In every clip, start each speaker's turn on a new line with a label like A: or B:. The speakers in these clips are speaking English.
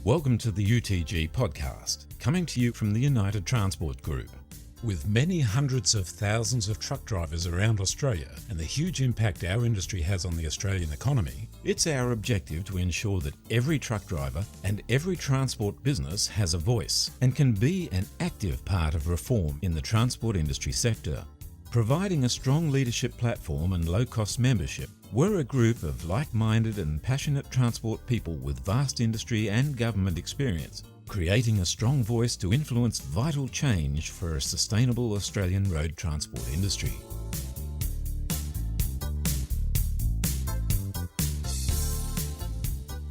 A: Welcome to the UTG podcast, coming to you from the United Transport Group. With many hundreds of thousands of truck drivers around Australia and the huge impact our industry has on the Australian economy, it's our objective to ensure that every truck driver and every transport business has a voice and can be an active part of reform in the transport industry sector. Providing a strong leadership platform and low-cost membership, we're a group of like-minded and passionate transport people with vast industry and government experience, creating a strong voice to influence vital change for a sustainable Australian road transport industry.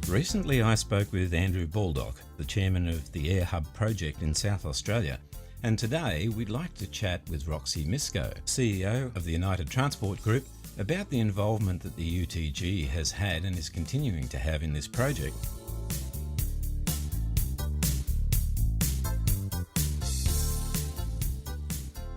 A: Recently I spoke with Andrew Baldock, the chairman of the Eyre Hub project in South Australia, and today we'd like to chat with Roxanne Mysko, CEO of the United Transport Group, about the involvement that the UTG has had and is continuing to have in this project.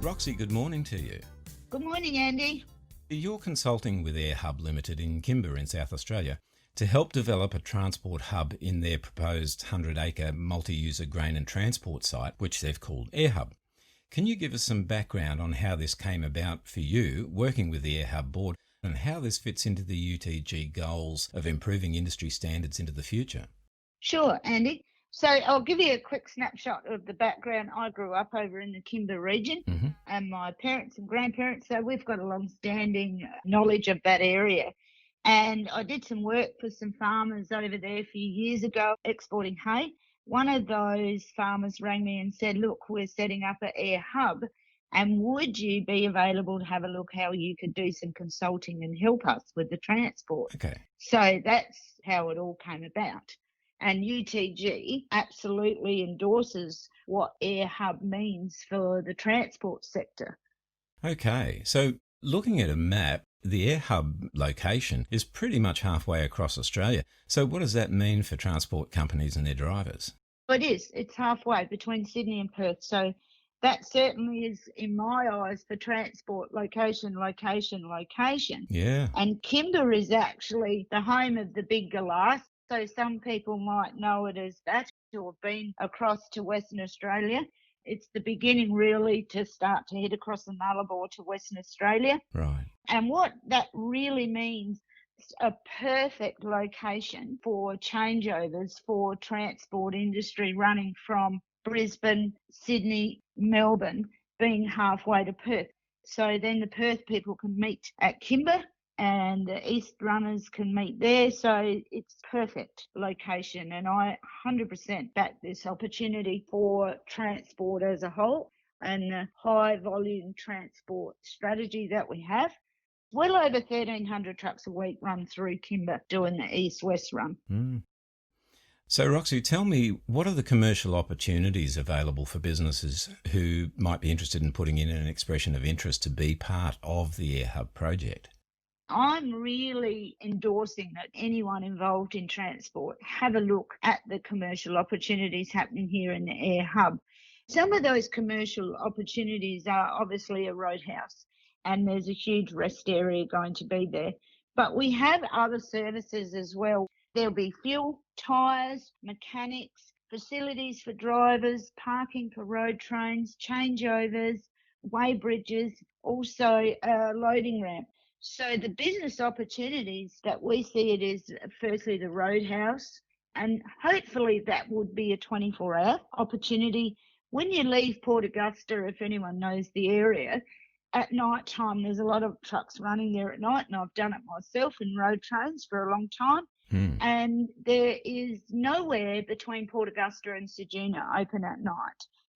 A: Roxy, good morning to you.
B: Good morning, Andy.
A: You're consulting with Eyre Hub Ltd in Kimba in South Australia to help develop a transport hub in their proposed 100-acre multi-user grain and transport site, which they've called Eyre Hub. Can you give us some background on how this came about for you, working with the Eyre Hub board, and how this fits into the UTG goals of improving industry standards into the future?
B: Sure, Andy. So I'll give you a quick snapshot of the background. I grew up over in the Kimba region, and my parents and grandparents, so we've got a long-standing knowledge of that area. And I did some work for some farmers over there a few years ago, exporting hay. One of those farmers rang me and said, look, we're setting up an Eyre Hub, and would you be available to have a look how you could do some consulting and help us with the transport?
A: Okay.
B: So that's how it all came about. And UTG absolutely endorses what Eyre Hub means for the transport sector.
A: Okay, so looking at a map, the Eyre Hub location is pretty much halfway across Australia. So what does that mean for transport companies and their drivers?
B: It is. It's halfway between Sydney and Perth. So that certainly is, in my eyes, for transport, location.
A: Yeah.
B: And Kimba is actually the home of the big glass. So some people might know it as that, or have been across to Western Australia. It's the beginning, really, to start to head across the Nullarbor to Western Australia.
A: Right.
B: And what that really means is a perfect location for changeovers for transport industry running from Brisbane, Sydney, Melbourne, being halfway to Perth. So then the Perth people can meet at Kimba and the East runners can meet there. So it's perfect location. And I 100% back this opportunity for transport as a whole and the high volume transport strategy that we have. Well over 1,300 trucks a week run through Kimba doing the east-west run.
A: So, Roxy, tell me, what are the commercial opportunities available for businesses who might be interested in putting in an expression of interest to be part of the Eyre Hub project?
B: I'm really endorsing that anyone involved in transport have a look at the commercial opportunities happening here in the Eyre Hub. Some of those commercial opportunities are obviously a roadhouse, and there's a huge rest area going to be there. But we have other services as well. There'll be fuel, tyres, mechanics, facilities for drivers, parking for road trains, changeovers, weighbridges, also a loading ramp. So the business opportunities that we see it is firstly the roadhouse, and hopefully that would be a 24-hour opportunity. When you leave Port Augusta, if anyone knows the area, at night time there's a lot of trucks running there at night, and I've done it myself in road trains for a long time. And there is nowhere between Port Augusta and Ceduna open at night.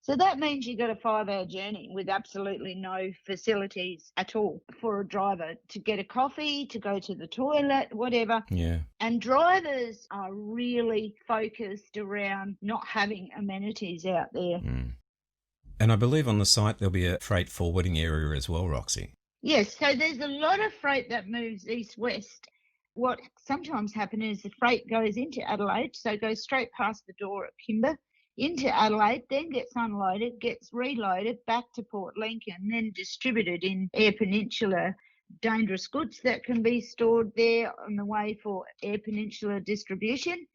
B: So that means you've got a 5-hour journey with absolutely no facilities at all for a driver to get a coffee, to go to the toilet, whatever.
A: Yeah.
B: And drivers are really focused around not having amenities out there.
A: And I believe on the site there'll be a freight forwarding area as well, Roxy.
B: Yes, so there's a lot of freight that moves east-west. What sometimes happens is the freight goes into Adelaide, so goes straight past the door at Kimba, into Adelaide, then gets unloaded, gets reloaded back to Port Lincoln, then distributed in Eyre Peninsula. Dangerous goods that can be stored there on the way for Eyre Peninsula distribution.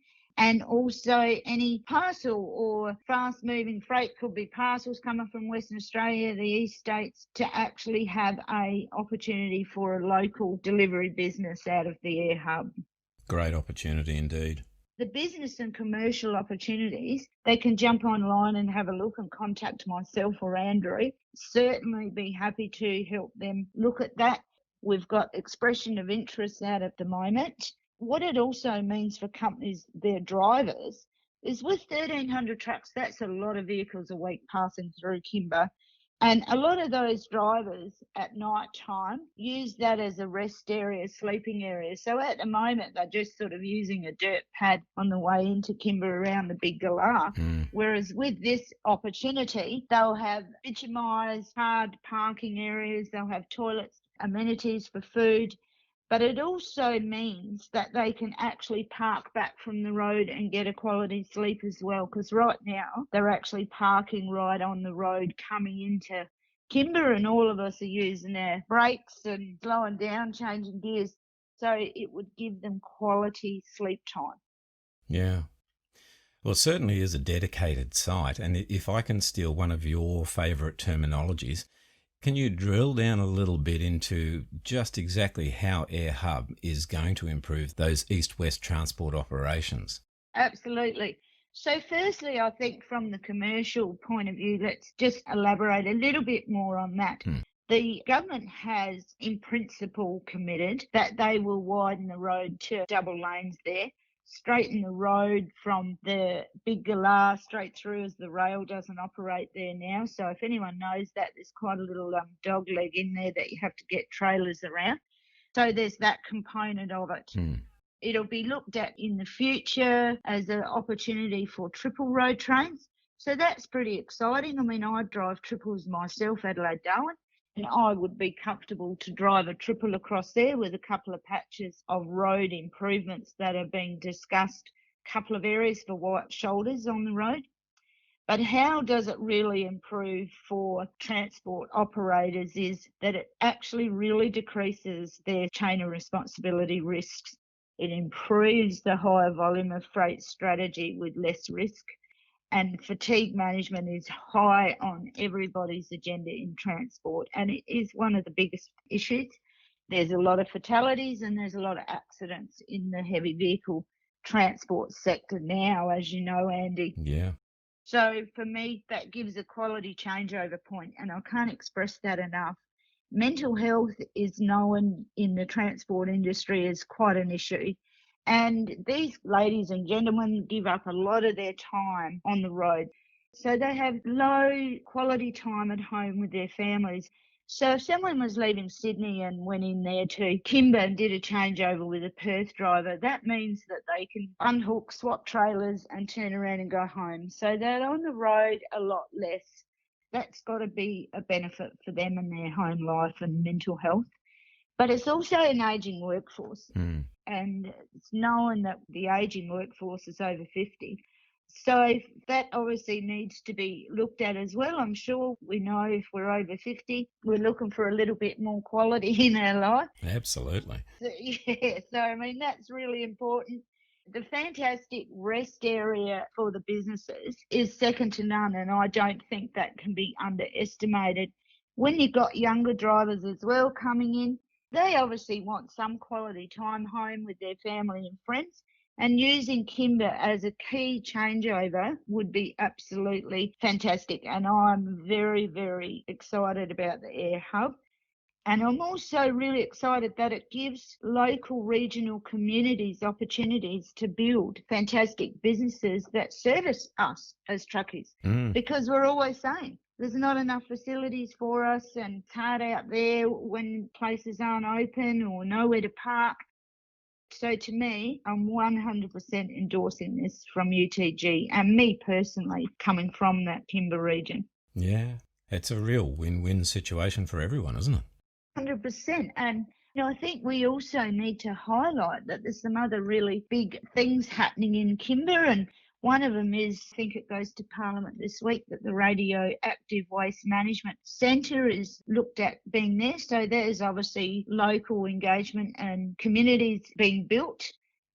B: And also any parcel or fast moving freight, could be parcels coming from Western Australia, the East States, to actually have a opportunity for a local delivery business out of the Eyre Hub.
A: Great opportunity indeed.
B: The business and commercial opportunities, they can jump online and have a look and contact myself or Andrew. Certainly be happy to help them look at that. We've got expression of interest out at the moment. What it also means for companies, their drivers, is with 1,300 trucks, that's a lot of vehicles a week passing through Kimba. And a lot of those drivers at night time use that as a rest area, sleeping area. So at the moment, they're just sort of using a dirt pad on the way into Kimba around the Big Galah. Whereas with this opportunity, they'll have bitumised, hard parking areas, they'll have toilets, amenities for food. But it also means that they can actually park back from the road and get a quality sleep as well, because right now they're actually parking right on the road coming into Kimba, and all of us are using our brakes and slowing down, changing gears. So it would give them quality sleep time.
A: Yeah. Well, it certainly is a dedicated site. And if I can steal one of your favourite terminologies, can you drill down a little bit into just exactly how Eyre Hub is going to improve those east-west transport operations?
B: Absolutely. So firstly, I think from the commercial point of view, let's just elaborate a little bit more on that. The government has, in principle, committed that they will widen the road to double lanes there, straighten the road from the Big Galah straight through, as the rail doesn't operate there now. So if anyone knows that, there's quite a little dog leg in there that you have to get trailers around. So there's that component of it. It'll be looked at in the future as an opportunity for triple road trains. So that's pretty exciting. I mean, I drive triples myself, Adelaide-Darwin, and I would be comfortable to drive a triple across there with a couple of patches of road improvements that are being discussed, a couple of areas for white shoulders on the road. But how does it really improve for transport operators is that it actually really decreases their chain of responsibility risks. It improves the higher volume of freight strategy with less risk. And fatigue management is high on everybody's agenda in transport, and it is one of the biggest issues. There's a lot of fatalities and there's a lot of accidents in the heavy vehicle transport sector now, as you know, Andy.
A: Yeah.
B: So for me, that gives a quality changeover point, and I can't express that enough. Mental health is known in the transport industry as quite an issue. And these ladies and gentlemen give up a lot of their time on the road. So they have low quality time at home with their families. So if someone was leaving Sydney and went in there to Kimba and did a changeover with a Perth driver, that means that they can unhook, swap trailers and turn around and go home. So they're on the road a lot less. That's got to be a benefit for them and their home life and mental health. But it's also an ageing workforce. And it's known that the ageing workforce is over 50. So that obviously needs to be looked at as well. I'm sure we know if we're over 50, we're looking for a little bit more quality in our life.
A: Absolutely.
B: So I mean, that's really important. The fantastic rest area for the businesses is second to none, and I don't think that can be underestimated. When you've got younger drivers as well coming in, they obviously want some quality time home with their family and friends, and using Kimba as a key changeover would be absolutely fantastic. And I'm very, very excited about the Eyre Hub. And I'm also really excited that it gives local regional communities opportunities to build fantastic businesses that service us as truckies, because we're always saying there's not enough facilities for us, and it's hard out there when places aren't open or nowhere to park. So to me, I'm 100% endorsing this from UTG, and me personally coming from that Kimba region.
A: Yeah, it's a real win-win situation for everyone, isn't it?
B: 100%. And I think we also need to highlight that there's some other really big things happening in Kimba, and one of them is, I think it goes to Parliament this week, that the Radioactive Waste Management Centre is looked at being there. So there's obviously local engagement and communities being built.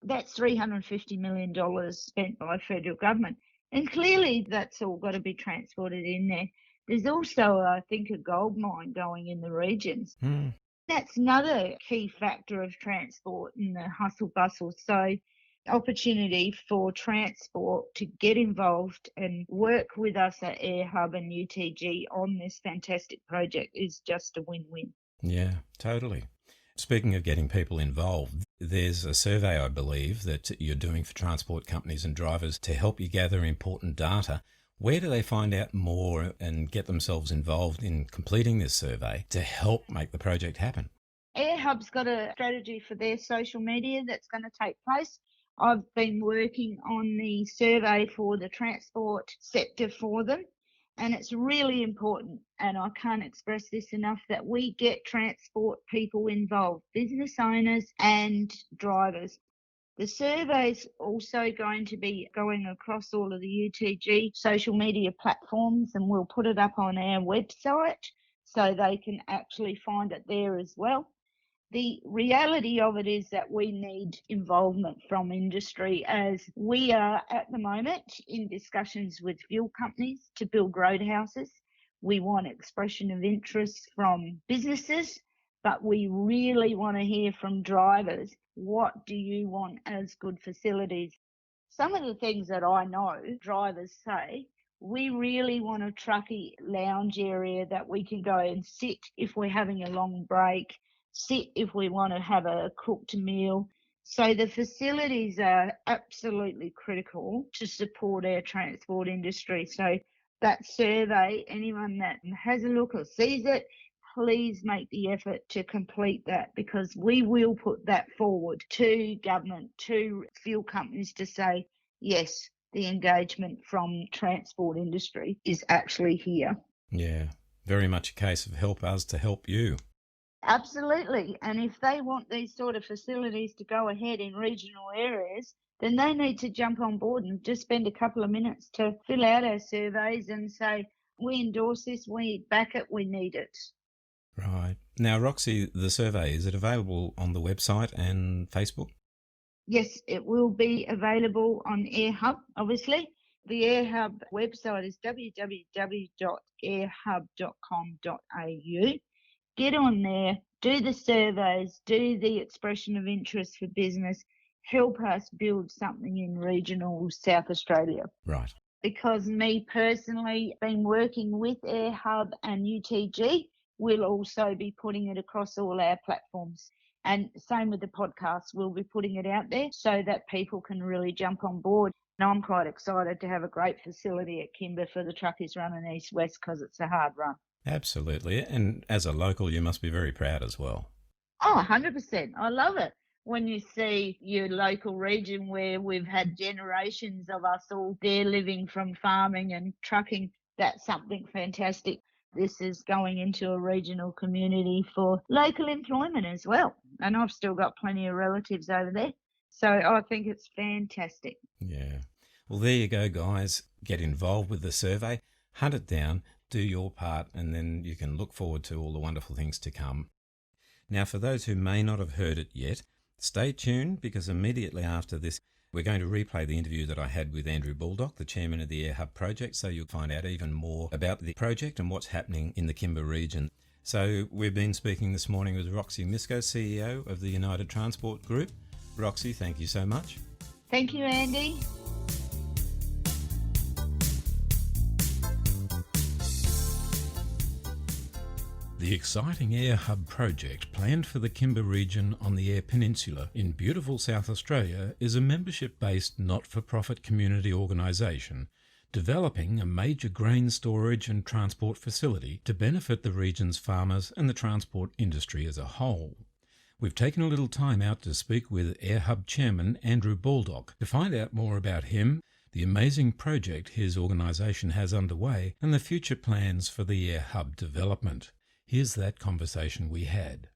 B: That's $350 million spent by federal government. And clearly that's all got to be transported in there. There's also, I think, a gold mine going in the regions. That's another key factor of transport and the hustle bustle. So opportunity for transport to get involved and work with us at Eyre Hub and UTG on this fantastic project is just a win-win.
A: Yeah, totally. Speaking of getting people involved, there's a survey, I believe, that you're doing for transport companies and drivers to help you gather important data. Where do they find out more and get themselves involved in completing this survey to help make the project happen?
B: Eyre Hub's got a strategy for their social media that's going to take place. I've been working on the survey for the transport sector for them, and it's really important, and I can't express this enough, that we get transport people involved, business owners and drivers. The survey's also going to be going across all of the UTG social media platforms, and we'll put it up on our website so they can actually find it there as well. The reality of it is that we need involvement from industry, as we are at the moment in discussions with fuel companies to build roadhouses. We want expression of interest from businesses, but we really want to hear from drivers. What do you want as good facilities? Some of the things that I know drivers say, we really want a truckie lounge area that we can go and sit if we're having a long break, sit if we want to have a cooked meal. So the facilities are absolutely critical to support our transport industry. So that survey, anyone that has a look or sees it, please make the effort to complete that, because we will put that forward to government, to fuel companies to say, yes, the engagement from transport industry is actually here.
A: Yeah, very much a case of help us to help you.
B: Absolutely. And if they want these sort of facilities to go ahead in regional areas, then they need to jump on board and just spend a couple of minutes to fill out our surveys and say, we endorse this, we back it, we need it.
A: Right. Now, Roxy, the survey, is it available on the website and Facebook?
B: Yes, it will be available on Eyre Hub, obviously. The Eyre Hub website is www.eirehub.com.au. Get on there, do the surveys, do the expression of interest for business, help us build something in regional South Australia.
A: Right.
B: Because me personally, been working with Eyre Hub and UTG, we'll also be putting it across all our platforms. And same with the podcast, we'll be putting it out there so that people can really jump on board. And I'm quite excited to have a great facility at Kimba for the truckies running east-west, because it's a hard run.
A: Absolutely. And as a local, you must be very proud as well.
B: Oh, 100%. I love it when you see your local region where we've had generations of us all there living from farming and trucking. That's something fantastic. This is going into a regional community for local employment as well. And I've still got plenty of relatives over there. So I think it's fantastic.
A: Yeah. Well, there you go, guys. Get involved with the survey, hunt it down, do your part, and then you can look forward to all the wonderful things to come. Now, for those who may not have heard it yet, stay tuned, because immediately after this, we're going to replay the interview that I had with Andrew Baldock, the chairman of the Eyre Hub project, so you'll find out even more about the project and what's happening in the Kimba region. So we've been speaking this morning with Roxanne Mysko, CEO of the United Transport Group. Roxy, thank you so much.
B: Thank you, Andy.
A: The exciting Eyre Hub project, planned for the Kimba region on the Eyre Peninsula in beautiful South Australia, is a membership-based not-for-profit community organisation developing a major grain storage and transport facility to benefit the region's farmers and the transport industry as a whole. We've taken a little time out to speak with Eyre Hub chairman Andrew Baldock to find out more about him, the amazing project his organisation has underway, and the future plans for the Eyre Hub development. Here's that conversation we had.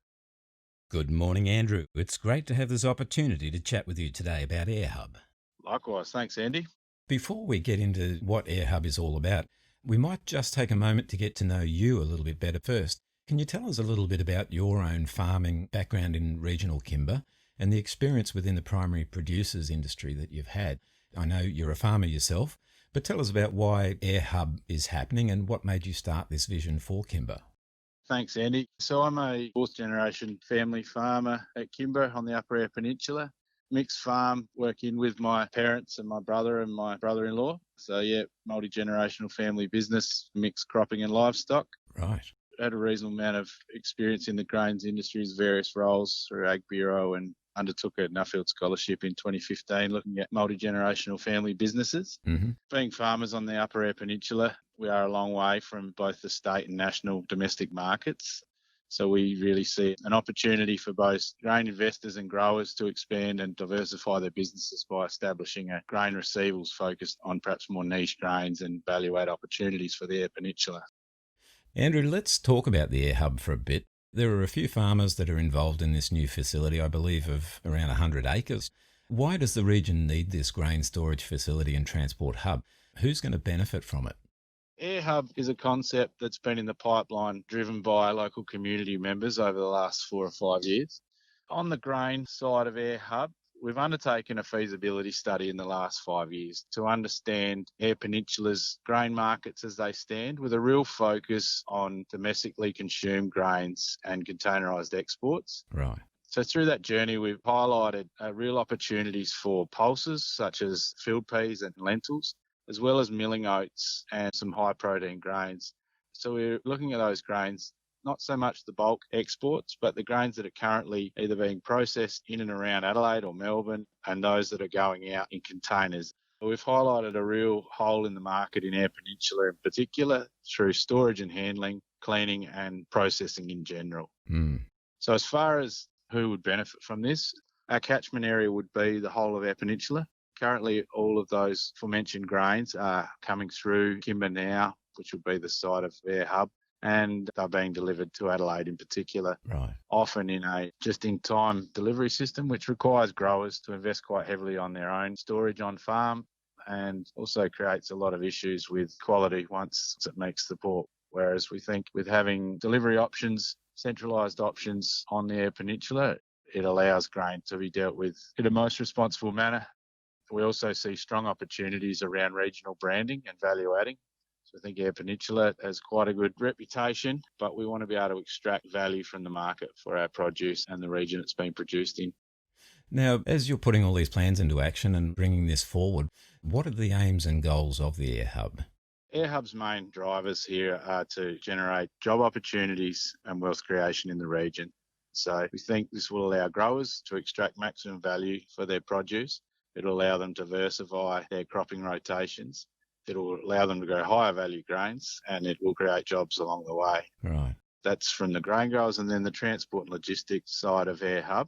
A: Good morning, Andrew. It's great to have this opportunity to chat with you today about Eyre Hub.
C: Likewise. Thanks, Andy.
A: Before we get into what Eyre Hub is all about, we might just take a moment to get to know you a little bit better first. Can you tell us a little bit about your own farming background in regional Kimba and the experience within the primary producers industry that you've had. I know you're a farmer yourself, but tell us about why Eyre Hub is happening and what made you start this vision for Kimba.
C: Thanks, Andy. So I'm a fourth generation family farmer at Kimba on the upper Eyre Peninsula. Mixed farm, working with my parents and my brother and my brother-in-law. So yeah, multi-generational family business, mixed cropping and livestock.
A: Right.
C: Had a reasonable amount of experience in the grains industry's various roles through Ag Bureau and undertook a Nuffield Scholarship in 2015 looking at multi-generational family businesses.
A: Mm-hmm.
C: Being farmers on the upper Eyre Peninsula, we are a long way from both the state and national domestic markets. So we really see an opportunity for both grain investors and growers to expand and diversify their businesses by establishing a grain receivables focused on perhaps more niche grains and value-add opportunities for the Eyre Peninsula.
A: Andrew, let's talk about the Eyre Hub for a bit. There are a few farmers that are involved in this new facility, I believe of around 100 acres. Why does the region need this grain storage facility and transport hub? Who's going to benefit from it?
C: Eyre Hub is a concept that's been in the pipeline driven by local community members over the last 4 or 5 years. On the grain side of Eyre Hub, we've undertaken a feasibility study in the last 5 years to understand Eyre Peninsula's grain markets as they stand, with a real focus on domestically consumed grains and containerised exports.
A: Right.
C: So through that journey, we've highlighted real opportunities for pulses such as field peas and lentils, as well as milling oats and some high protein grains. So we're looking at those grains, not so much the bulk exports, but the grains that are currently either being processed in and around Adelaide or Melbourne and those that are going out in containers. We've highlighted a real hole in the market in Eyre Peninsula in particular through storage and handling, cleaning and processing in general. So as far as who would benefit from this, our catchment area would be the whole of Eyre Peninsula. Currently, all of those aforementioned grains are coming through Kimba now, which would be the site of Eyre Hub, and they're being delivered to Adelaide in particular,
A: Right.
C: often in a just-in-time delivery system, which requires growers to invest quite heavily on their own storage on farm and also creates a lot of issues with quality once it makes the port. Whereas we think with having delivery options, centralised options on the Eyre Peninsula, it allows grain to be dealt with in a most responsible manner. We also see strong opportunities around regional branding and value adding. So I think Eyre Peninsula has quite a good reputation, but we want to be able to extract value from the market for our produce and the region it's been produced in.
A: Now, as you're putting all these plans into action and bringing this forward, what are the aims and goals of the Eyre Hub?
C: Eyre Hub's main drivers here are to generate job opportunities and wealth creation in the region. So we think this will allow growers to extract maximum value for their produce. It'll allow them to diversify their cropping rotations. It'll allow them to grow higher value grains and it will create jobs along the way.
A: Right.
C: That's from the grain growers, and then the transport and logistics side of Eyre Hub.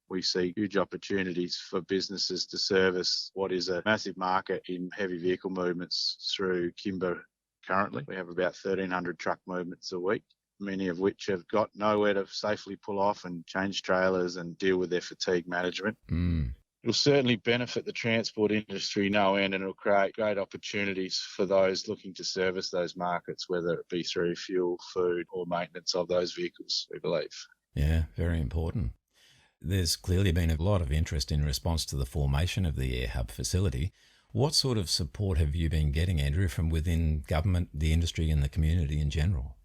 C: We see huge opportunities for businesses to service what is a massive market in heavy vehicle movements through Kimba currently. We have about 1,300 truck movements a week, many of which have got nowhere to safely pull off and change trailers and deal with their fatigue management. It'll certainly benefit the transport industry no end, and it'll create great opportunities for those looking to service those markets, whether it be through fuel, food or maintenance of those vehicles, we believe.
A: Yeah, very important. There's clearly been a lot of interest in response to the formation of the Eyre Hub facility. What sort of support have you been getting, Andrew, from within government, the industry and the community in general?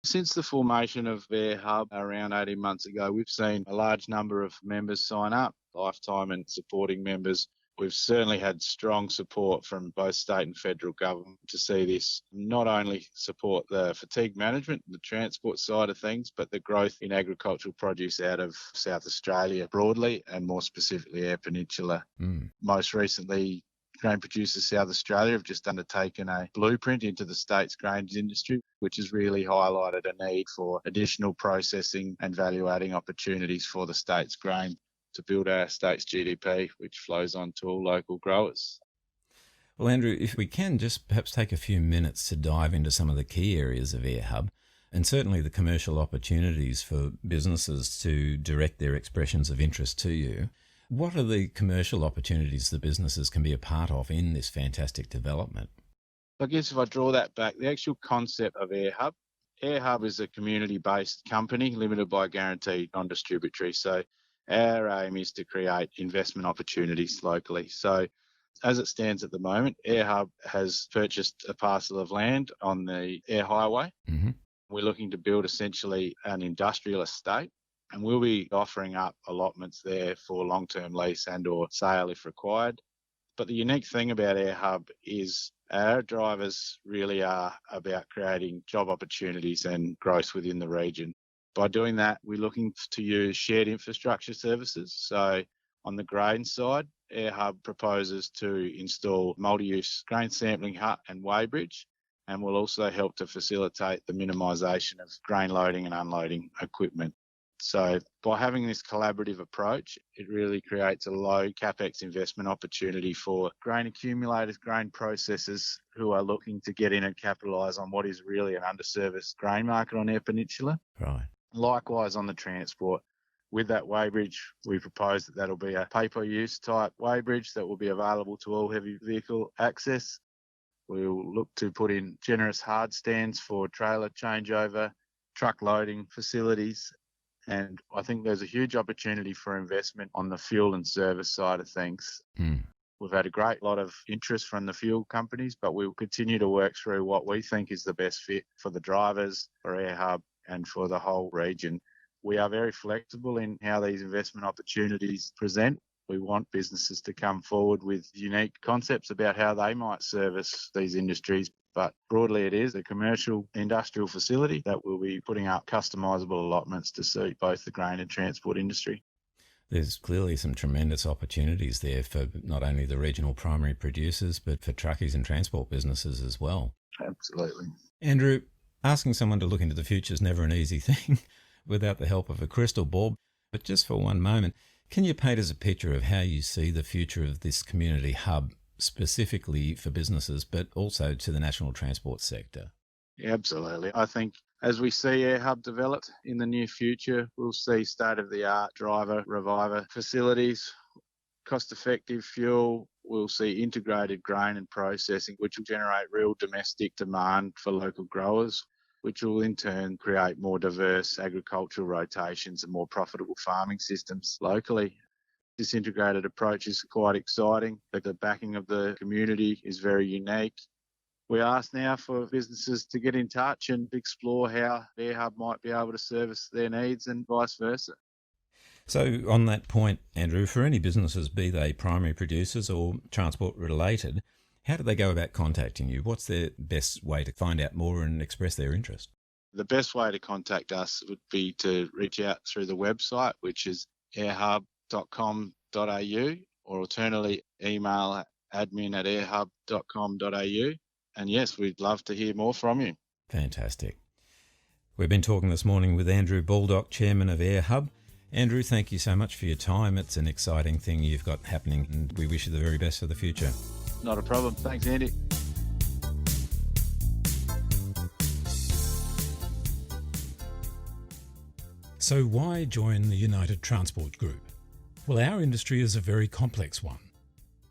C: Since the formation of Eyre Hub around 18 months ago, we've seen a large number of members sign up, lifetime and supporting members. We've certainly had strong support from both state and federal government to see this not only support the fatigue management, the transport side of things, but the growth in agricultural produce out of South Australia broadly and more specifically Eyre Peninsula. Most recently, Grain Producers South Australia have just undertaken a blueprint into the state's grains industry, which has really highlighted a need for additional processing and value-adding opportunities for the state's grain to build our state's GDP, which flows on to all local growers.
A: Well, Andrew, if we can just perhaps take a few minutes to dive into some of the key areas of Eyre Hub, and certainly the commercial opportunities for businesses to direct their expressions of interest to you. What are the commercial opportunities that businesses can be a part of in this fantastic development?
C: I guess if I draw that back, the actual concept of Eyre Hub is a community-based company limited by guaranteed non-distributory. So Our aim is to create investment opportunities locally. So as it stands at the moment, Eyre Hub has purchased a parcel of land on the Eyre Highway.
A: Mm-hmm.
C: We're looking to build essentially an industrial estate, and we'll be offering up allotments there for long-term lease and or sale if required. But the unique thing about Eyre Hub is our drivers really are about creating job opportunities and growth within the region. By doing that, we're looking to use shared infrastructure services. So on the grain side, Eyre Hub proposes to install multi-use grain sampling hut and weighbridge, and will also help to facilitate the minimisation of grain loading and unloading equipment. So by having this collaborative approach, it really creates a low capex investment opportunity for grain accumulators, grain processors who are looking to get in and capitalise on what is really an underserviced grain market on Eyre Peninsula.
A: Right.
C: Likewise on the transport. With that weighbridge, we propose that that'll be a pay-per-use type weighbridge that will be available to all heavy vehicle access. We'll look to put in generous hard stands for trailer changeover, truck loading facilities, and I think there's a huge opportunity for investment on the fuel and service side of things. We've had a great lot of interest from the fuel companies, but we'll continue to work through what we think is the best fit for the drivers, for Eyre Hub, and for the whole region. We are very flexible in how these investment opportunities present. We want businesses to come forward with unique concepts about how they might service these industries. But broadly, it is a commercial industrial facility that will be putting up customisable allotments to suit both the grain and transport industry.
A: There's clearly some tremendous opportunities there for not only the regional primary producers, but for truckies and transport businesses as well.
C: Absolutely.
A: Andrew, asking someone to look into the future is never an easy thing without the help of a crystal ball. But just for one moment, can you paint us a picture of how you see the future of this community hub, specifically for businesses, but also to the national transport sector?
C: Yeah, absolutely. I think as we see Eyre Hub developed in the near future, we'll see state-of-the-art driver reviver facilities, cost-effective fuel. We'll see integrated grain and processing, which will generate real domestic demand for local growers, which will in turn create more diverse agricultural rotations and more profitable farming systems locally. This integrated approach is quite exciting, but the backing of the community is very unique. We ask now for businesses to get in touch and explore how Eyre Hub might be able to service their needs and vice versa.
A: So on that point, Andrew, for any businesses, be they primary producers or transport related, how do they go about contacting you? What's their best way to find out more and express their interest? The
C: best way to contact us would be to reach out through the website, which is eirehub.com.au, or alternatively email admin@eirehub.com.au. And yes, we'd love to hear more from you.
A: Fantastic. We've been talking this morning with Andrew Baldock, Chairman of Eyre Hub. Andrew, thank you so much for your time. It's an exciting thing you've got happening, and we wish you the very best for the future.
C: Not a problem. Thanks, Andy.
A: So why join the United Transport Group? Well, our industry is a very complex one.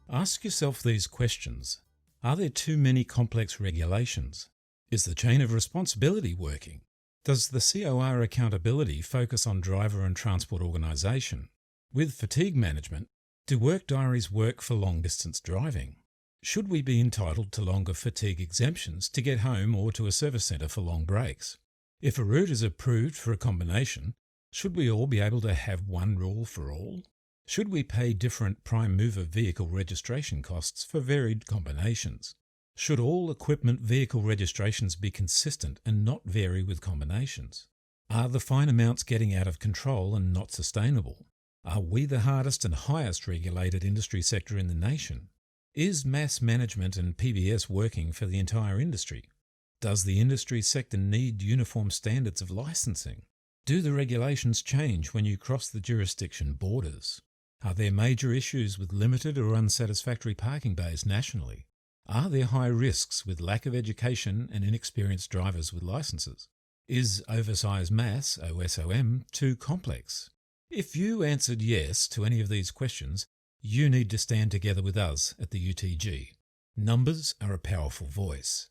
A: Ask yourself these questions. Are there too many complex regulations? Is the chain of responsibility working? Does the COR accountability focus on driver and transport organisation? With fatigue management, do work diaries work for long-distance driving? Should we be entitled to longer fatigue exemptions to get home or to a service centre for long breaks? If a route is approved for a combination, should we all be able to have one rule for all? Should we pay different prime mover vehicle registration costs for varied combinations? Should all equipment vehicle registrations be consistent and not vary with combinations? Are the fine amounts getting out of control and not sustainable? Are we the hardest and highest regulated industry sector in the nation? Is mass management and PBS working for the entire industry? Does the industry sector need uniform standards of licensing? Do the regulations change when you cross the jurisdiction borders? Are there major issues with limited or unsatisfactory parking bays nationally? Are there high risks with lack of education and inexperienced drivers with licenses? Is oversized mass, OSOM, too complex? If you answered yes to any of these questions, you need to stand together with us at the UTG. Numbers are a powerful voice.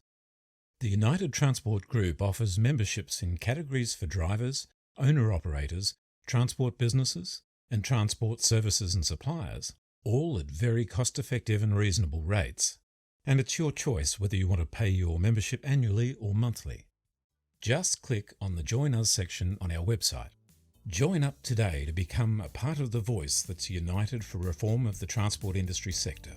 A: The United Transport Group offers memberships in categories for drivers, owner-operators, transport businesses, and transport services and suppliers, all at very cost-effective and reasonable rates. And it's your choice whether you want to pay your membership annually or monthly. Just click on the Join Us section on our website. Join up today to become a part of the voice that's united for reform of the transport industry sector.